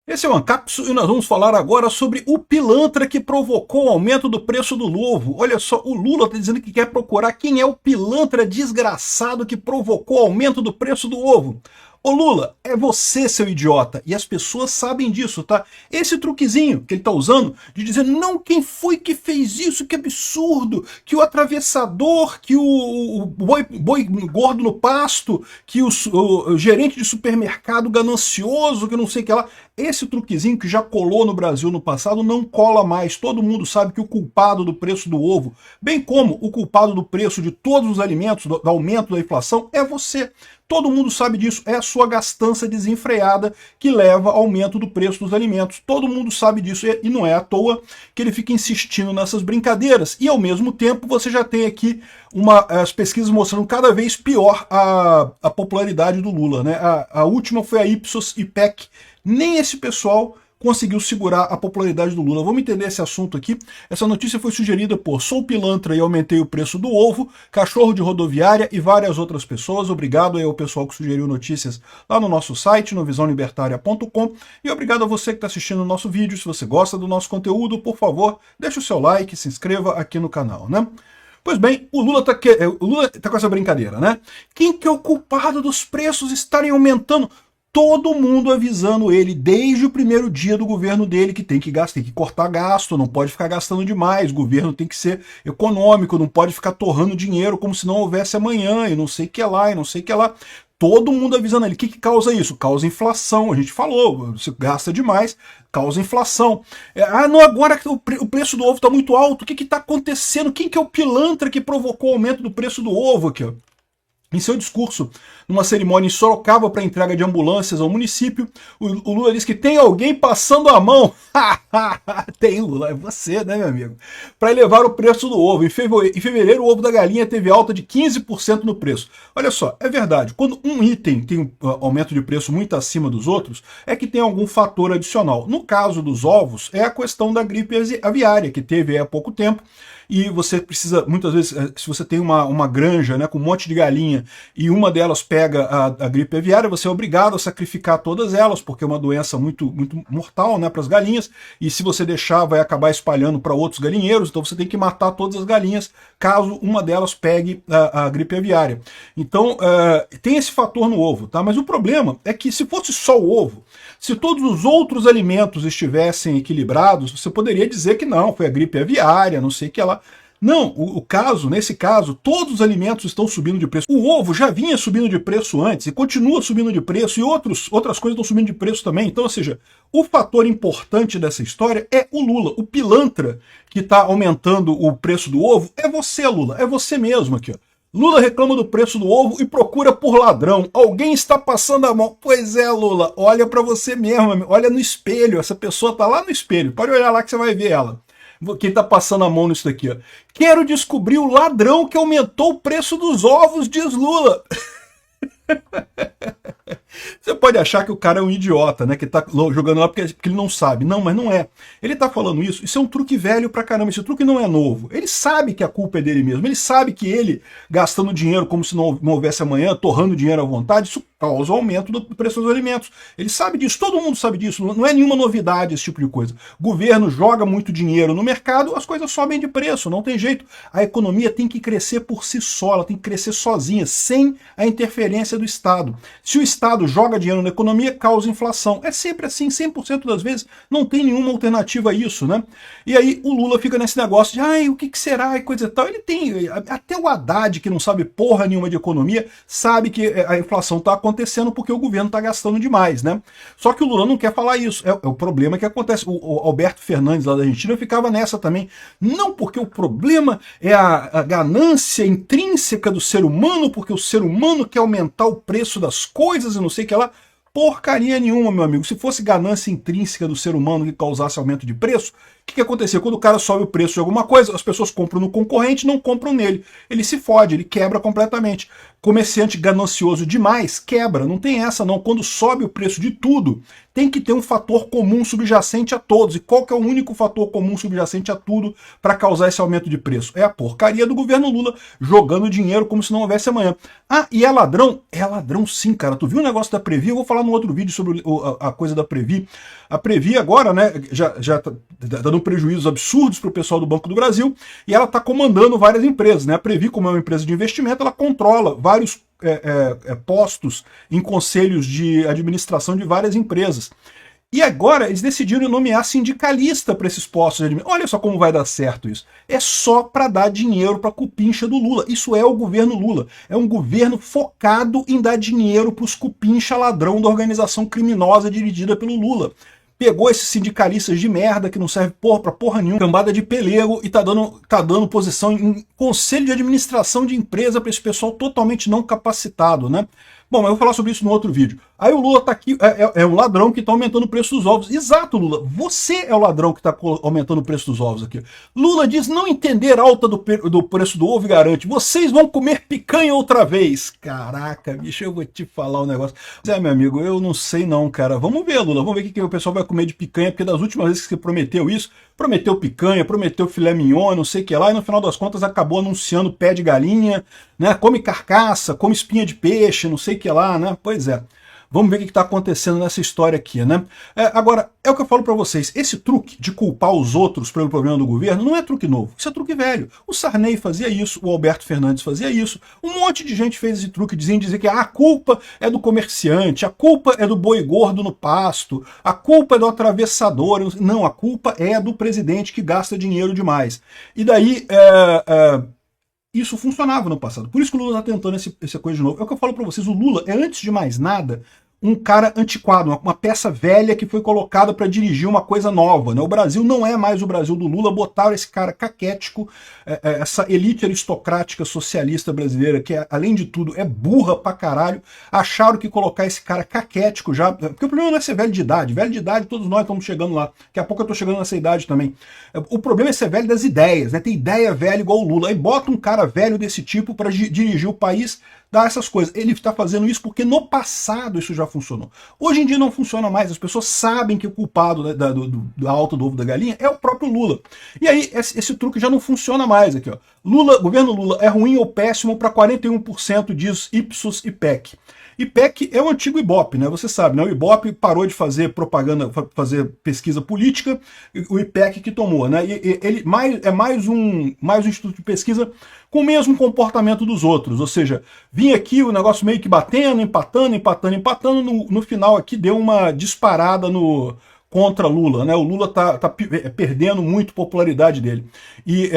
Esse é o Ancapsu e nós vamos falar agora sobre o pilantra que provocou o aumento do preço do ovo. Olha só, o Lula está dizendo que quer procurar quem é o pilantra desgraçado que provocou o aumento do preço do ovo. Ô Lula, é você, seu idiota, e as pessoas sabem disso, tá? Esse truquezinho que ele tá usando de dizer, não, quem foi que fez isso, que absurdo, que o atravessador, que o boi gordo no pasto, que o gerente de supermercado ganancioso, que não sei o que lá. Esse truquezinho que já colou no Brasil no passado não cola mais. Todo mundo sabe que o culpado do preço do ovo, bem como o culpado do preço de todos os alimentos, do aumento da inflação, é você. Todo mundo sabe disso, é a sua gastança desenfreada que leva ao aumento do preço dos alimentos. Todo mundo sabe disso e não é à toa que ele fica insistindo nessas brincadeiras. E ao mesmo tempo você já tem aqui as pesquisas mostrando cada vez pior a popularidade do Lula, né? A última foi a Ipsos IPEC. Nem esse pessoal conseguiu segurar a popularidade do Lula. Vamos entender esse assunto aqui. Essa notícia foi sugerida por Sou Pilantra e Aumentei o Preço do Ovo, Cachorro de Rodoviária e várias outras pessoas. Obrigado aí ao pessoal que sugeriu notícias lá no nosso site, no visãolibertaria.com. E obrigado a você que está assistindo o nosso vídeo. Se você gosta do nosso conteúdo, por favor, deixe o seu like, se inscreva aqui no canal, né? Pois bem, o Lula tá com essa brincadeira, né? Quem que é o culpado dos preços estarem aumentando? Todo mundo avisando ele desde o primeiro dia do governo dele que tem que gastar, tem que cortar gasto, não pode ficar gastando demais, o governo tem que ser econômico, não pode ficar torrando dinheiro como se não houvesse amanhã, e não sei o que lá, e não sei o que lá. Todo mundo avisando ele. O que causa isso? Causa inflação, a gente falou, você gasta demais, causa inflação. Não, agora o preço do ovo está muito alto, o que está acontecendo? Quem que é o pilantra que provocou o aumento do preço do ovo aqui, ó? Em seu discurso, numa cerimônia em Sorocaba para entrega de ambulâncias ao município, o Lula disse que tem alguém passando a mão. Tem, Lula, é você, né, meu amigo? Para elevar o preço do ovo. Em fevereiro, o ovo da galinha teve alta de 15% no preço. Olha só, é verdade, quando um item tem um aumento de preço muito acima dos outros, é que tem algum fator adicional. No caso dos ovos, é a questão da gripe aviária, que teve há pouco tempo, e você precisa, muitas vezes, se você tem uma granja, né, com um monte de galinha e uma delas pega a gripe aviária, você é obrigado a sacrificar todas elas, porque é uma doença muito mortal, né, para as galinhas, e se você deixar vai acabar espalhando para outros galinheiros, então você tem que matar todas as galinhas caso uma delas pegue a gripe aviária. Então tem esse fator no ovo, tá? Mas o problema é que se fosse só o ovo, se todos os outros alimentos estivessem equilibrados, você poderia dizer que não, foi a gripe aviária, não sei o que lá. Não, nesse caso, todos os alimentos estão subindo de preço. O ovo já vinha subindo de preço antes e continua subindo de preço, e outras coisas estão subindo de preço também. Então, ou seja, o fator importante dessa história é o Lula. O pilantra que está aumentando o preço do ovo é você, Lula. É você mesmo aqui, ó. Lula reclama do preço do ovo e procura por ladrão. Alguém está passando a mão. Pois é, Lula, olha para você mesmo, olha no espelho. Essa pessoa tá lá no espelho. Pode olhar lá que você vai ver ela. Quem tá passando a mão nisso daqui, ó. Quero descobrir o ladrão que aumentou o preço dos ovos, diz Lula. Você pode achar que o cara é um idiota, né? Que tá jogando lá porque ele não sabe. Não, mas não é. Ele tá falando isso, isso é um truque velho pra caramba. Esse truque não é novo. Ele sabe que a culpa é dele mesmo. Ele sabe que ele, gastando dinheiro como se não houvesse amanhã, torrando dinheiro à vontade, isso causa o aumento do preço dos alimentos. Ele sabe disso, todo mundo sabe disso. Não é nenhuma novidade esse tipo de coisa. O governo joga muito dinheiro no mercado, as coisas sobem de preço, não tem jeito. A economia tem que crescer por si só, ela tem que crescer sozinha, sem a interferência do Estado. Se o Estado joga dinheiro na economia, causa inflação. É sempre assim, 100% das vezes, não tem nenhuma alternativa a isso, né? E aí o Lula fica nesse negócio de, ai, o que será e coisa e tal. Ele tem, até o Haddad, que não sabe porra nenhuma de economia, sabe que a inflação está acontecendo porque o governo está gastando demais, né? Só que o Lula não quer falar isso, é o problema que acontece. O Alberto Fernandes lá da Argentina ficava nessa também. Não, porque o problema é a ganância intrínseca do ser humano, porque o ser humano quer aumentar o preço das coisas e não sei o que lá. Porcaria nenhuma, meu amigo. Se fosse ganância intrínseca do ser humano que causasse aumento de preço, que aconteceu? Quando o cara sobe o preço de alguma coisa, as pessoas compram no concorrente, não compram nele. Ele se fode, ele quebra completamente. Comerciante ganancioso demais, quebra. Não tem essa não. Quando sobe o preço de tudo, tem que ter um fator comum subjacente a todos. E qual que é o único fator comum subjacente a tudo para causar esse aumento de preço? É a porcaria do governo Lula jogando dinheiro como se não houvesse amanhã. Ah, e é ladrão? É ladrão sim, cara. Tu viu o negócio da Previ? Eu vou falar num outro vídeo sobre a coisa da Previ. A Previ agora, né, já tá dando prejuízos absurdos para o pessoal do Banco do Brasil e ela está comandando várias empresas, né? A Previ, como é uma empresa de investimento, ela controla vários postos em conselhos de administração de várias empresas. E agora eles decidiram nomear sindicalista para esses postos. Olha só como vai dar certo isso. É só para dar dinheiro para a cupincha do Lula. Isso é o governo Lula. É um governo focado em dar dinheiro para os cupincha ladrão da organização criminosa dirigida pelo Lula. Pegou esses sindicalistas de merda que não servem pra porra nenhuma, cambada de pelego, e tá dando posição em conselho de administração de empresa para esse pessoal totalmente não capacitado, né? Bom, mas eu vou falar sobre isso no outro vídeo. Aí o Lula tá aqui, é um ladrão que tá aumentando o preço dos ovos. Exato, Lula, você é o ladrão que tá aumentando o preço dos ovos aqui. Lula diz não entender a alta do preço do ovo e garante, vocês vão comer picanha outra vez. Caraca, bicho, eu vou te falar um negócio. Meu amigo, eu não sei não, cara. Vamos ver, Lula, vamos ver o que o pessoal vai comer de picanha, porque das últimas vezes que você prometeu isso, prometeu picanha, prometeu filé mignon, não sei o que lá, e no final das contas acabou anunciando pé de galinha, né? Come carcaça, come espinha de peixe, não sei o que lá, né? Pois é. Vamos ver o que está acontecendo nessa história aqui, né? Agora, é o que eu falo para vocês, esse truque de culpar os outros pelo problema do governo não é truque novo, isso é truque velho. O Sarney fazia isso, o Alberto Fernandes fazia isso, um monte de gente fez esse truque, dizer que a culpa é do comerciante, a culpa é do boi gordo no pasto, a culpa é do atravessador. Não, a culpa é do presidente que gasta dinheiro demais. E daí... isso funcionava no passado. Por isso que o Lula está tentando essa coisa de novo. É o que eu falo para vocês, o Lula é, antes de mais nada, um cara antiquado, uma peça velha que foi colocada para dirigir uma coisa nova, né? O Brasil não é mais o Brasil do Lula, botaram esse cara caquético, essa elite aristocrática socialista brasileira, que além de tudo é burra pra caralho, acharam que colocar esse cara caquético já... Porque o problema não é ser velho de idade todos nós estamos chegando lá, daqui a pouco eu tô chegando nessa idade também. O problema é ser velho das ideias, né? Tem ideia velha igual o Lula, aí bota um cara velho desse tipo para dirigir o país, dar essas coisas. Ele está fazendo isso porque no passado isso já funcionou. Hoje em dia não funciona mais, as pessoas sabem que o culpado da alta do ovo da galinha é o próprio Lula. E aí esse truque já não funciona mais aqui, ó. Governo Lula é ruim ou péssimo para 41% diz Ipsos IPEC. IPEC é o antigo Ibope, né? Você sabe, né? O Ibope parou de fazer propaganda, fazer pesquisa política, o IPEC que tomou, né? E ele é mais um instituto de pesquisa com o mesmo comportamento dos outros, ou seja, vinha aqui o negócio meio que batendo, empatando, no final aqui deu uma disparada contra Lula, né? O Lula tá perdendo muito popularidade dele. E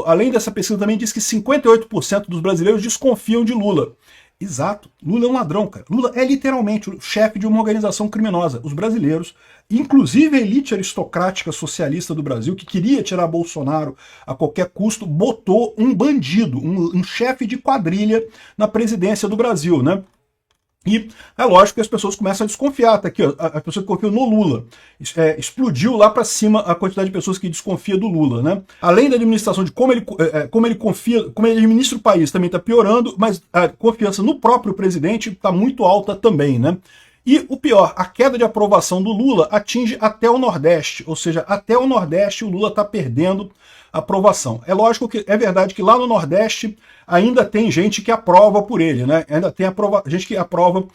além dessa pesquisa também diz que 58% dos brasileiros desconfiam de Lula. Exato, Lula é um ladrão, cara. Lula é literalmente o chefe de uma organização criminosa. Os brasileiros, inclusive a elite aristocrática socialista do Brasil, que queria tirar Bolsonaro a qualquer custo, botou um bandido, um chefe de quadrilha na presidência do Brasil, né? E é lógico que as pessoas começam a desconfiar, tá aqui, ó, as pessoas que confiam no Lula. Explodiu lá para cima a quantidade de pessoas que desconfiam do Lula, né? Além da administração, de como ele confia, como ele administra o país, também está piorando, mas a confiança no próprio presidente está muito alta também, né? E o pior, a queda de aprovação do Lula atinge até o Nordeste, ou seja, até o Nordeste o Lula está perdendo aprovação. É lógico que é verdade que lá no Nordeste ainda tem gente que aprova por ele, né? Ainda tem gente que aprova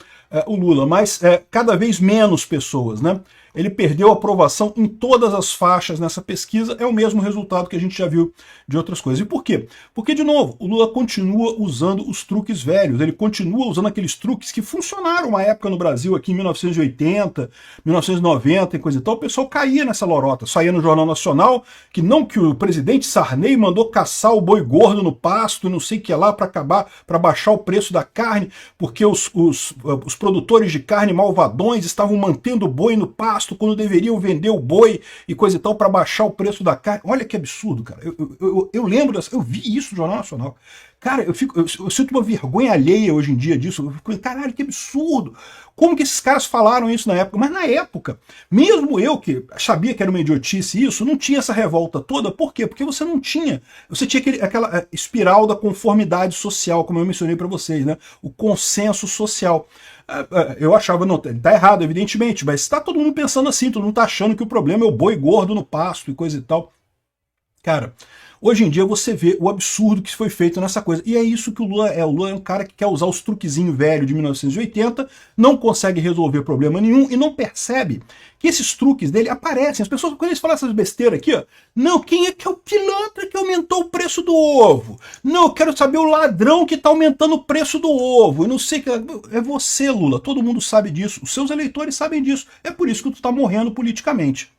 o Lula, mas cada vez menos pessoas, né? Ele perdeu a aprovação em todas as faixas nessa pesquisa, é o mesmo resultado que a gente já viu de outras coisas. E por quê? Porque, de novo, o Lula continua usando os truques velhos, ele continua usando aqueles truques que funcionaram uma época no Brasil, aqui em 1980, 1990 e coisa e tal, o pessoal caía nessa lorota, saía no Jornal Nacional, que o presidente Sarney mandou caçar o boi gordo no pasto, não sei o que lá, para baixar o preço da carne, porque os produtores de carne malvadões estavam mantendo o boi no pasto, quando deveriam vender o boi e coisa e tal para baixar o preço da carne. Olha que absurdo, cara. Eu lembro, eu vi isso no Jornal Nacional. Cara, eu sinto uma vergonha alheia hoje em dia disso. Eu fico, caralho, que absurdo. Como que esses caras falaram isso na época? Mas na época, mesmo eu que sabia que era uma idiotice isso, não tinha essa revolta toda. Por quê? Porque você não tinha. Você tinha aquela espiral da conformidade social, como eu mencionei para vocês, né? O consenso social. Eu achava, não, tá errado, evidentemente, mas tá todo mundo pensando assim, todo mundo tá achando que o problema é o boi gordo no pasto e coisa e tal. Cara, hoje em dia você vê o absurdo que foi feito nessa coisa. E é isso que o Lula é. O Lula é um cara que quer usar os truquezinhos velhos de 1980, não consegue resolver problema nenhum e não percebe que esses truques dele aparecem. As pessoas, quando eles falam essas besteiras aqui, ó, não, quem é que é o pilantra que aumentou o preço do ovo? Não, eu quero saber o ladrão que está aumentando o preço do ovo. Eu não sei que é você, Lula. Todo mundo sabe disso. Os seus eleitores sabem disso. É por isso que tu está morrendo politicamente.